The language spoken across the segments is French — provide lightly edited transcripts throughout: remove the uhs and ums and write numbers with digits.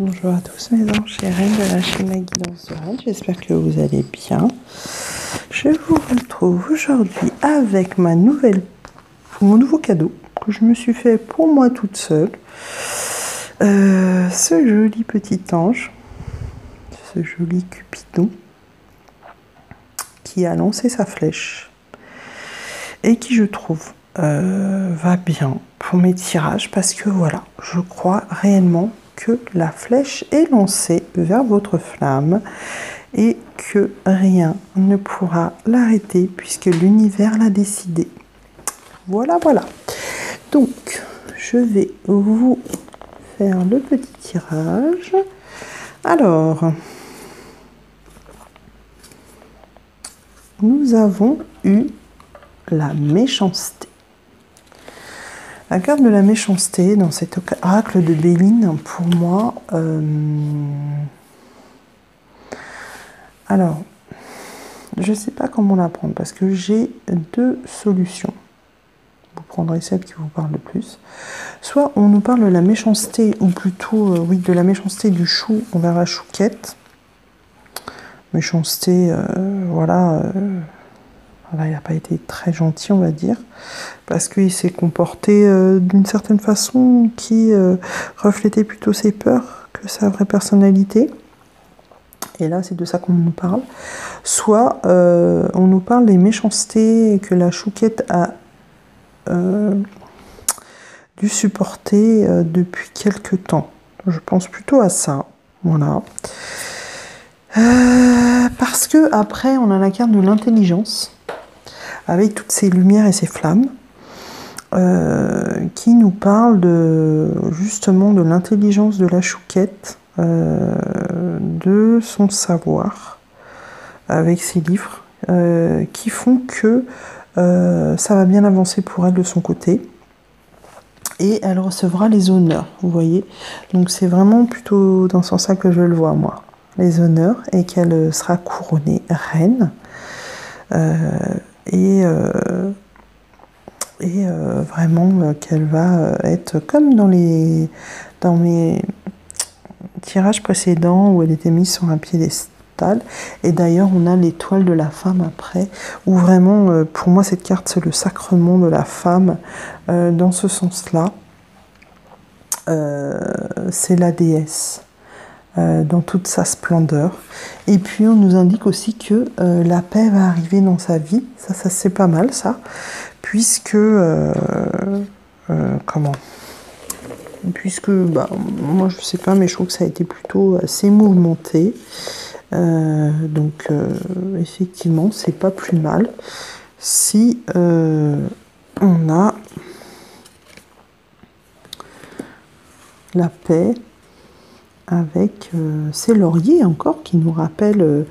Bonjour à tous mes anges et reines de la chaîne La Guidance de Rennes, j'espère que vous allez bien. Je vous retrouve aujourd'hui avec mon nouveau cadeau que je me suis fait pour moi toute seule. Ce joli petit ange, ce joli Cupidon qui a lancé sa flèche et qui je trouve va bien pour mes tirages parce que voilà, je crois réellement que la flèche est lancée vers votre flamme et que rien ne pourra l'arrêter puisque l'univers l'a décidé. Voilà, voilà. Donc, je vais vous faire le petit tirage. Alors, nous avons eu la méchanceté. La carte de la méchanceté dans cet oracle de Béline, pour moi, alors, je ne sais pas comment la prendre parce que j'ai deux solutions. Vous prendrez celle qui vous parle le plus. Soit on nous parle de la méchanceté, ou plutôt, oui, de la méchanceté du chou envers la chouquette. Méchanceté, voilà. Là, il n'a pas été très gentil, on va dire, parce qu'il s'est comporté d'une certaine façon qui reflétait plutôt ses peurs que sa vraie personnalité. Et là, c'est de ça qu'on nous parle. Soit on nous parle des méchancetés que la chouquette a dû supporter depuis quelque temps. Je pense plutôt à ça. Voilà. Parce que après, on a la carte de l'intelligence, avec toutes ces lumières et ces flammes, qui nous parle justement de l'intelligence de la chouquette, de son savoir, avec ses livres, qui font que ça va bien avancer pour elle de son côté, et elle recevra les honneurs, vous voyez. Donc c'est vraiment plutôt dans ce sens-là que je le vois, moi, les honneurs, et qu'elle sera couronnée reine. Vraiment qu'elle va être comme dans mes tirages précédents où elle était mise sur un piédestal. Et d'ailleurs on a l'étoile de la femme après, où vraiment pour moi cette carte c'est le sacrement de la femme, dans ce sens-là. C'est la déesse dans toute sa splendeur. Et puis on nous indique aussi que la paix va arriver dans sa vie. Ça c'est pas mal, ça, puisque moi je sais pas, mais je trouve que ça a été plutôt assez mouvementé. Donc effectivement c'est pas plus mal si on a la paix avec ces lauriers encore qui nous rappellent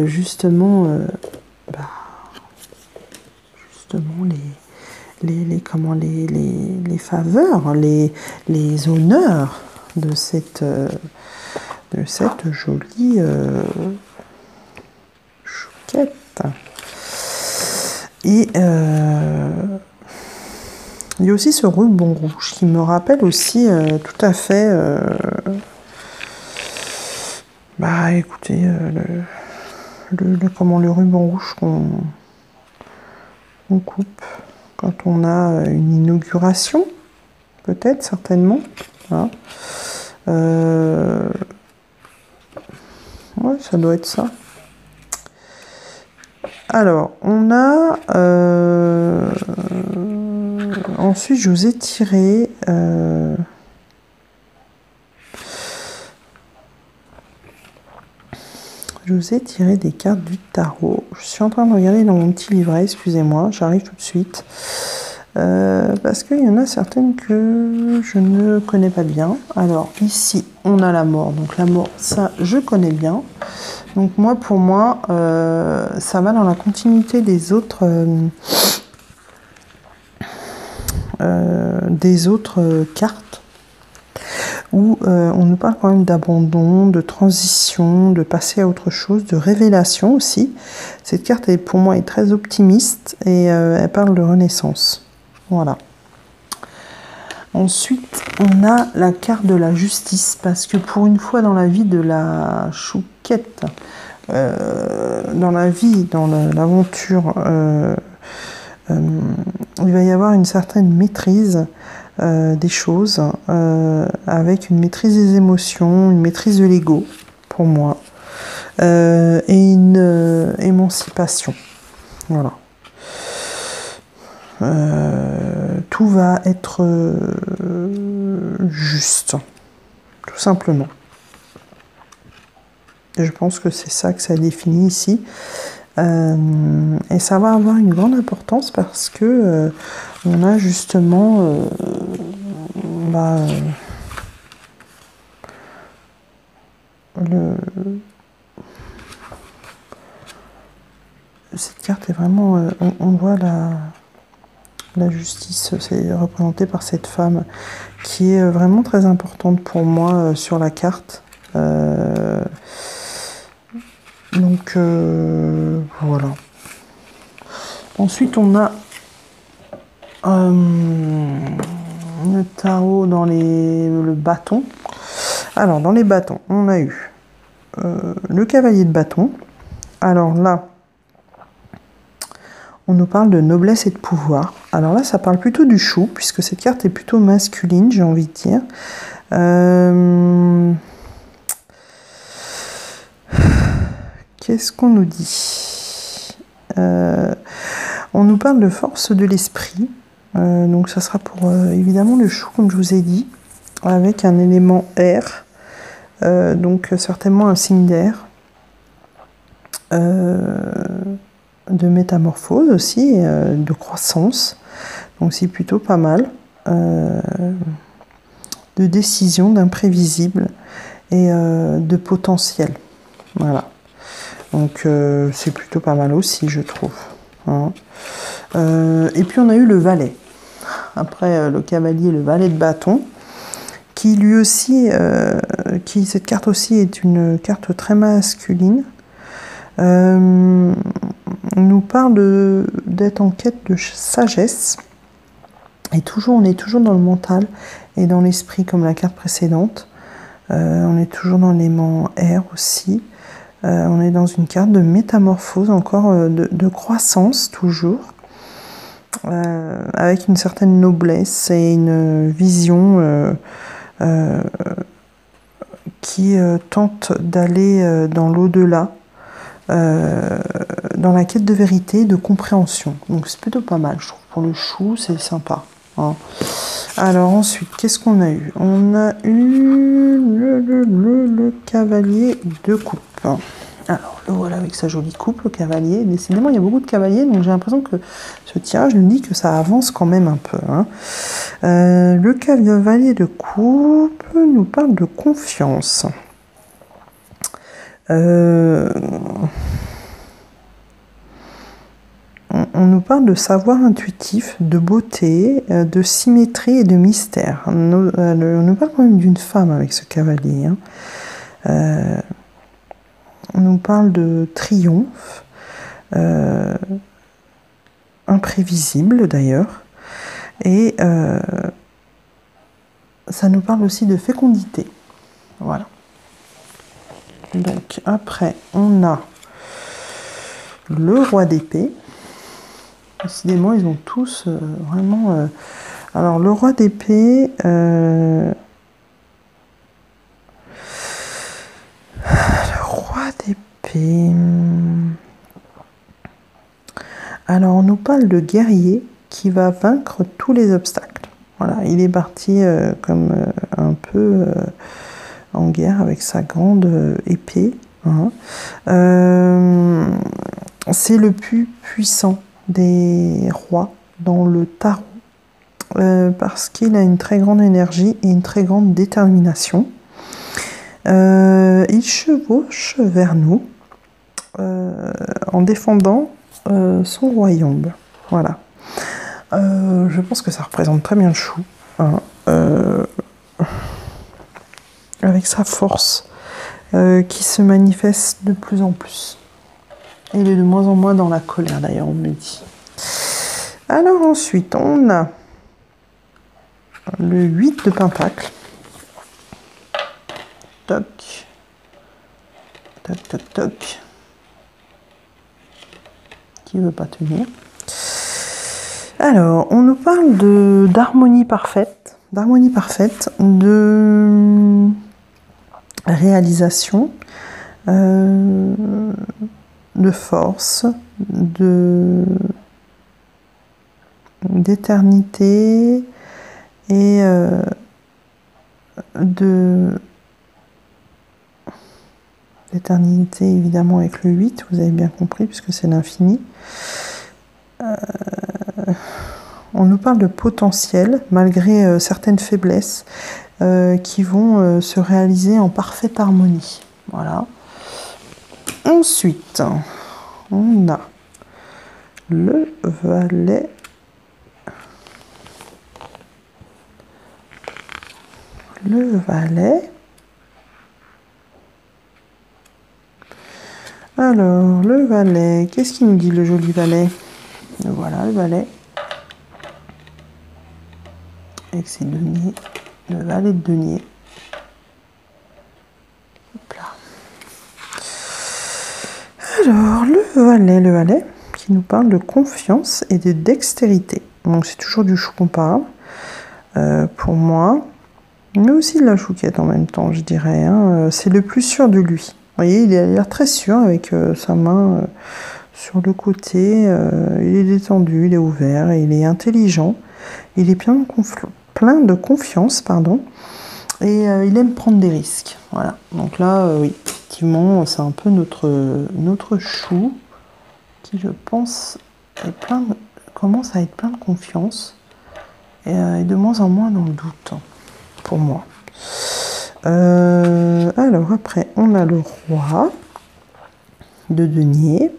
justement les faveurs, les honneurs de cette jolie chouquette. Et il y a aussi ce ruban rouge qui me rappelle aussi tout à fait, écoutez, le ruban rouge qu'on coupe quand on a une inauguration, peut-être, certainement. Voilà. Ouais, ça doit être ça. Alors, on a... ensuite, je vous ai tiré... des cartes du tarot. Je suis en train de regarder dans mon petit livret, excusez-moi, j'arrive tout de suite. Parce qu'il y en a certaines que je ne connais pas bien. Alors, ici, on a la mort. Donc, la mort, ça, je connais bien. Donc, pour moi, ça va dans la continuité des autres cartes, où on nous parle quand même d'abandon, de transition, de passer à autre chose, de révélation aussi. Cette carte, pour moi, est très optimiste et elle parle de renaissance. Voilà. Ensuite, on a la carte de la justice, parce que pour une fois dans la vie de la chouquette, dans l'aventure, il va y avoir une certaine maîtrise des choses, avec une maîtrise des émotions, une maîtrise de l'ego, pour moi, et une émancipation. Voilà. Tout va être juste, tout simplement. Et je pense que c'est ça que ça définit ici. Et ça va avoir une grande importance parce que on a justement cette carte est vraiment, on voit la justice, c'est représenté par cette femme qui est vraiment très importante pour moi sur la carte. Donc voilà. Ensuite, on a le tarot dans le bâton. Alors, dans les bâtons, on a eu le cavalier de bâton. Alors là, on nous parle de noblesse et de pouvoir. Alors là, ça parle plutôt du chou, puisque cette carte est plutôt masculine, j'ai envie de dire. Qu'est-ce qu'on nous dit? On nous parle de force de l'esprit. Donc ça sera pour évidemment le chou, comme je vous ai dit, avec un élément air. Donc certainement un signe d'air. De métamorphose aussi, de croissance, donc c'est plutôt pas mal, de décision, d'imprévisible et de potentiel, voilà, donc c'est plutôt pas mal aussi, je trouve, hein. Et puis on a eu le valet, après le cavalier, le valet de bâton, qui lui aussi, cette carte aussi est une carte très masculine. On nous parle d'être en quête de sagesse, et on est toujours dans le mental et dans l'esprit comme la carte précédente. On est toujours dans l'élément air aussi. On est dans une carte de métamorphose, encore de croissance toujours, avec une certaine noblesse et une vision qui tente d'aller dans l'au-delà. Dans la quête de vérité, de compréhension. Donc c'est plutôt pas mal, je trouve. Pour le chou, c'est sympa, hein. Alors ensuite, qu'est-ce qu'on a eu? On a eu le cavalier de coupe. Alors le voilà avec sa jolie coupe, le cavalier. Décidément, il y a beaucoup de cavaliers, donc j'ai l'impression que ce tirage nous dit que ça avance quand même un peu, hein. Le cavalier de coupe nous parle de confiance. On nous parle de savoir intuitif, de beauté, de symétrie et de mystère. On nous parle quand même d'une femme avec ce cavalier, hein. On nous parle de triomphe, imprévisible d'ailleurs, et ça nous parle aussi de fécondité. Voilà. Donc après, on a le roi d'épée. Décidément, ils ont tous vraiment... Alors, le roi d'épée... Le roi d'épée... Alors, on nous parle de guerrier qui va vaincre tous les obstacles. Voilà, il est parti comme un peu en guerre avec sa grande épée, hein. C'est le plus puissant des rois dans le tarot, parce qu'il a une très grande énergie et une très grande détermination. Il chevauche vers nous en défendant son royaume. Voilà. Je pense que ça représente très bien le chou, hein, avec sa force qui se manifeste de plus en plus. Et il est de moins en moins dans la colère, d'ailleurs, on me dit. Alors ensuite, on a le 8 de Pentacle. Toc. Toc, toc, toc. Qui veut pas tenir. Alors, on nous parle d'harmonie parfaite, de réalisation, de force, d'éternité et d'éternité évidemment avec le 8, vous avez bien compris, puisque c'est l'infini. On nous parle de potentiel, malgré certaines faiblesses qui vont se réaliser en parfaite harmonie. Voilà. Ensuite, on a le valet. Le valet. Alors, le valet, qu'est-ce qu'il nous dit, le joli valet? Voilà, le valet. Avec ses deniers, le valet de denier. Hop là. Alors, le valet, qui nous parle de confiance et de dextérité. Donc, c'est toujours du chou qu'on parle, pour moi. Mais aussi de la chouquette en même temps, je dirais. Hein. C'est le plus sûr de lui. Vous voyez, il a l'air très sûr avec sa main sur le côté. Il est détendu, il est ouvert, il est intelligent. Il est plein de confiance, pardon. Et il aime prendre des risques. Voilà. Donc là, oui, effectivement, c'est un peu notre chou qui, je pense, commence à être plein de confiance et de moins en moins dans le doute, pour moi. Alors après, on a le roi de denier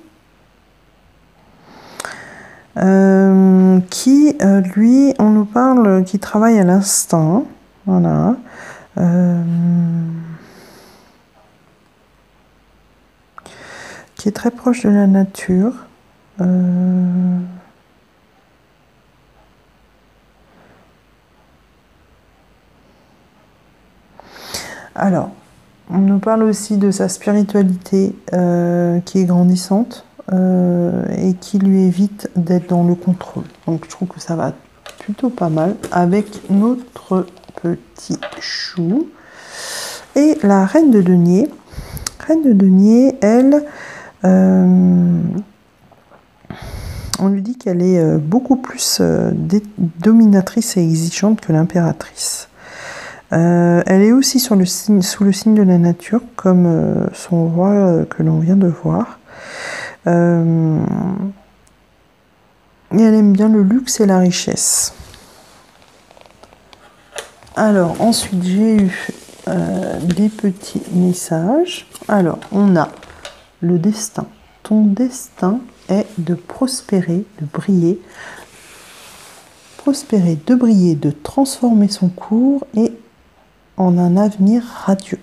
qui, lui, on nous parle, qui travaille à l'instinct. Voilà. Qui est très proche de la nature. Alors, on nous parle aussi de sa spiritualité qui est grandissante et qui lui évite d'être dans le contrôle. Donc, je trouve que ça va plutôt pas mal avec notre petit chou. Et la reine de denier. Reine de denier, elle, on lui dit qu'elle est beaucoup plus dominatrice et exigeante que l'impératrice. Elle est aussi sous le signe de la nature, comme son roi que l'on vient de voir. Et elle aime bien le luxe et la richesse. Alors, ensuite, j'ai eu des petits messages. Alors, on a le destin. Ton destin est de prospérer, de briller. Prospérer, de briller, de transformer son cours et en un avenir radieux.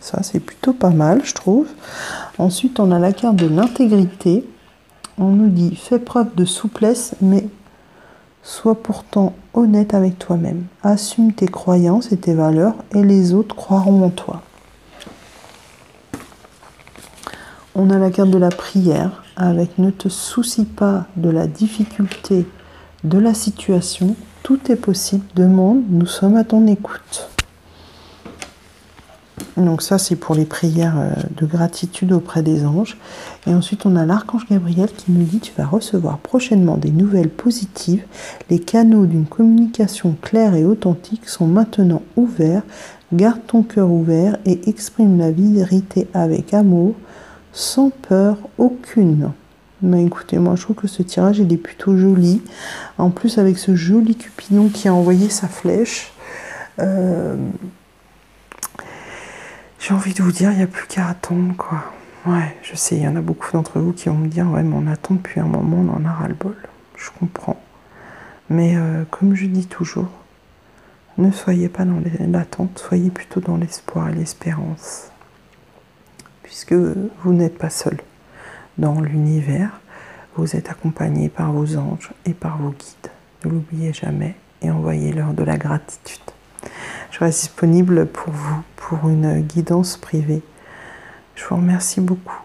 Ça, c'est plutôt pas mal, je trouve. Ensuite, on a la carte de l'intégrité. On nous dit, fais preuve de souplesse, mais sois pourtant honnête avec toi-même. Assume tes croyances et tes valeurs, et les autres croiront en toi. On a la carte de la prière, avec ne te soucie pas de la difficulté de la situation. Tout est possible, demande, nous sommes à ton écoute. Donc ça, c'est pour les prières de gratitude auprès des anges. Et ensuite, on a l'archange Gabriel qui nous dit, tu vas recevoir prochainement des nouvelles positives. Les canaux d'une communication claire et authentique sont maintenant ouverts. Garde ton cœur ouvert et exprime la vérité avec amour, sans peur aucune. Mais écoutez, moi je trouve que ce tirage il est plutôt joli. En plus, avec ce joli Cupidon qui a envoyé sa flèche. J'ai envie de vous dire, il n'y a plus qu'à attendre, quoi. Ouais, je sais, il y en a beaucoup d'entre vous qui vont me dire, ouais, mais on attend depuis un moment, on en a ras-le-bol. Je comprends. Mais comme je dis toujours, ne soyez pas dans l'attente, soyez plutôt dans l'espoir et l'espérance. Puisque vous n'êtes pas seul dans l'univers, vous êtes accompagné par vos anges et par vos guides. Ne l'oubliez jamais. et envoyez-leur de la gratitude. Je reste disponible pour vous, pour une guidance privée. Je vous remercie beaucoup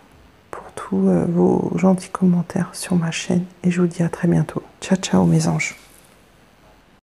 pour tous vos gentils commentaires sur ma chaîne et je vous dis à très bientôt. Ciao, ciao mes anges.